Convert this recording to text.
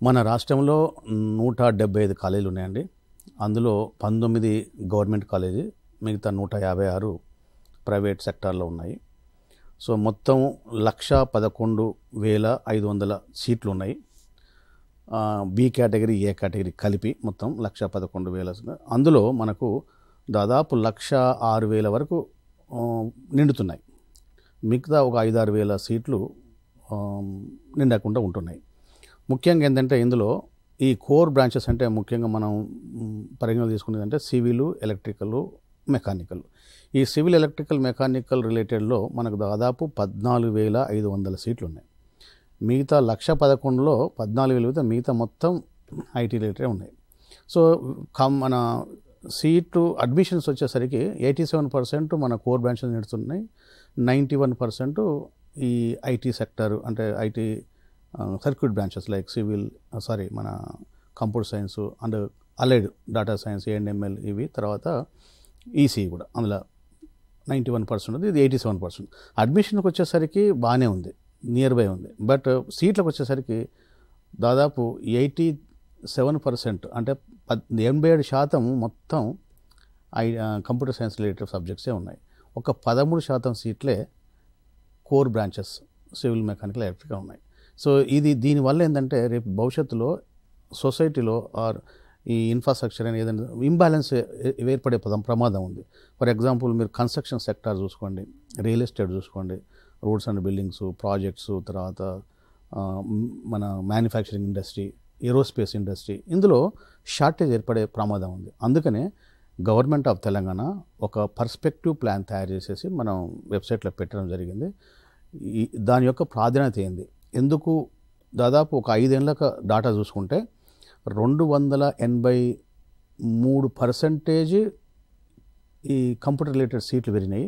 మన రాష్ట్రంలో 175 కాలేజీలు ఉన్నాయండి. అందులో 19 గవర్నమెంట్ కాలేజీ, మిగతా 156 ప్రైవేట్ సెక్టార్లో ఉన్నాయి. సో మొత్తం 1,11,500 సీట్లు ఉన్నాయి. బి కేటగిరీ, ఏ కేటగిరీ కలిపి మొత్తం 1,11,000. అందులో మనకు దాదాపు 1,06,000 వరకు నిండుతున్నాయి. మిగతా ఒక 5-6 వేల సీట్లు నిండకుండా ఉంటున్నాయి. ముఖ్యంగా ఏంటంటే ఇందులో ఈ కోర్ బ్రాంచెస్ అంటే ముఖ్యంగా మనం పరిగణన తీసుకునేది అంటే సివిల్, ఎలక్ట్రికల్, మెకానికల్. ఈ సివిల్, ఎలక్ట్రికల్, మెకానికల్ రిలేటెడ్లో మనకు దాదాపు 14,500 సీట్లు ఉన్నాయి. మిగతా 1,11,000లో 14,000 మిగతా మొత్తం ఐటీ రిలేటెడ్ ఉన్నాయి. సో మన సీటు అడ్మిషన్స్ వచ్చేసరికి 87% మన కోర్ బ్రాంచెస్ నడుస్తున్నాయి. 91% ఈ ఐటీ సెక్టర్ అంటే IT circuit branches like civil, మన computer science and allied data science, AML ఇవి, తర్వాత ఈసీ కూడా అందులో 91% ఉంది. ఇది 87%. అడ్మిషన్కి వచ్చేసరికి బాగానే ఉంది, నియర్ బై ఉంది. బట్ సీట్లకు వచ్చేసరికి దాదాపు 87% అంటే 87% మొత్తం కంప్యూటర్ సైన్స్ రిలేటెడ్ సబ్జెక్ట్సే ఉన్నాయి. ఒక 13% సీట్లే core branches civil, mechanical, electrical ఉన్నాయి. సో దీనివల్ల ఏంటంటే రేపు భవిష్యత్తులో సొసైటీలో ఆర్ ఈ ఇన్ఫ్రాస్ట్రక్చర్ అని ఏదైనా ఇంబ్యాలెన్స్ ఏర్పడే ప్రమాదం ఉంది. ఫర్ ఎగ్జాంపుల్ మీరు కన్స్ట్రక్షన్ సెక్టార్ చూసుకోండి, రియల్ ఎస్టేట్ చూసుకోండి, రోడ్స్ అండ్ బిల్డింగ్స్, ప్రాజెక్ట్స్, తర్వాత మన మ్యానుఫ్యాక్చరింగ్ ఇండస్ట్రీ, ఏరోస్పేస్ ఇండస్ట్రీ, ఇందులో షార్టేజ్ ఏర్పడే ప్రమాదం ఉంది. అందుకనే గవర్నమెంట్ ఆఫ్ తెలంగాణ ఒక పర్స్పెక్టివ్ ప్లాన్ తయారు చేసేసి మనం వెబ్సైట్లో పెట్టడం జరిగింది. దాని యొక్క ప్రాధాన్యత ఏంది, ఎందుకు దాదాపు ఒక 5 ఏళ్ళ డాటా చూసుకుంటే 283% ఈ కంప్యూటర్ రిలేటెడ్ సీట్లు పెరిగినాయి.